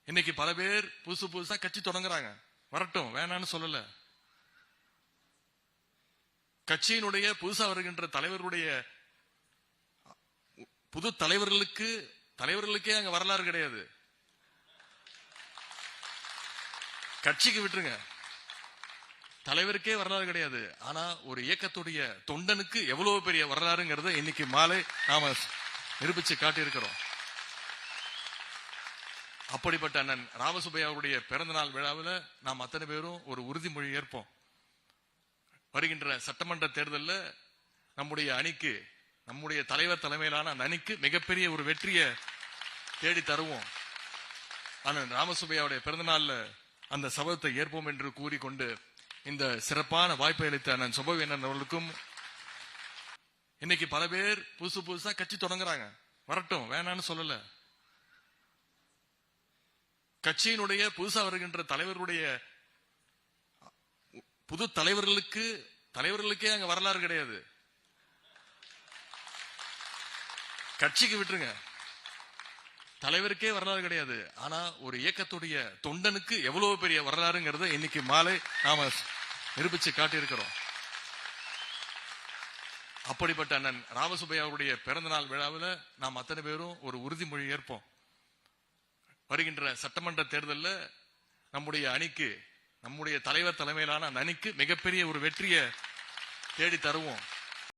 இன்னைக்கு பல பேர் புதுசு புதுசா கட்சி தொடங்குறாங்க. வரட்டும், வேணான்னு சொல்லல. கட்சியினுடைய புதுசா வருகின்ற தலைவருடைய புது தலைவர்களுக்கே அங்க வரலாறு கிடையாது. கட்சிக்கு விட்டுருங்க, தலைவருக்கே வரலாறு கிடையாது. ஆனா ஒரு இயக்கத்துடைய தொண்டனுக்கு எவ்வளவு பெரிய வரலாறுங்கிறத இன்னைக்கு மாலை நாம நிரூபிச்சு காட்டியிருக்கிறோம். அப்படிப்பட்ட அண்ணன் ராமசுப்பையா அவருடைய பிறந்த நாள் விழாவில் நாம் அத்தனை பேரும் ஒரு உறுதிமொழி ஏற்போம். வருகின்ற சட்டமன்ற தேர்தலில் நம்முடைய அணிக்கு, நம்முடைய தலைவர் தலைமையிலான அந்த அணிக்கு மிகப்பெரிய ஒரு வெற்றியை தேடி தருவோம். அண்ணன் ராமசுப்பையாவுடைய பிறந்த நாள்ல அந்த சபதத்தை ஏற்போம் என்று கூறிக்கொண்டு இந்த சிறப்பான வாய்ப்பை அளித்த அண்ணன் சுபவேந்தன் அவர்களுக்கும், இன்னைக்கு பல பேர் புதுசு புதுசா கட்சி தொடங்குறாங்க. வரட்டும், வேணான்னு சொல்லல. கட்சியினுடைய புதுசா வருகின்ற தலைவருடைய புது தலைவர்களுக்கே அங்க வரலாறு கிடையாது. கட்சிக்கு விட்டுருங்க, தலைவருக்கே வரலாறு கிடையாது. ஆனா ஒரு இயக்கத்துடைய தொண்டனுக்கு எவ்வளவு பெரிய வரலாறுங்கிறத இன்னைக்கு மாலை நாம நிரூபிச்சு காட்டியிருக்கிறோம். அப்படிப்பட்ட அண்ணன் ராமசுப்பையா அவருடைய பிறந்த நாள் விழாவில் நாம் அத்தனை பேரும் ஒரு உறுதிமொழி ஏற்போம். வருகின்ற சட்டமன்ற தேர்தலில் நம்முடைய அணிக்கு, நம்முடைய தலைவர் தலைமையிலான அந்த அணிக்கு மிகப்பெரிய ஒரு வெற்றியை தேடி தருவோம்.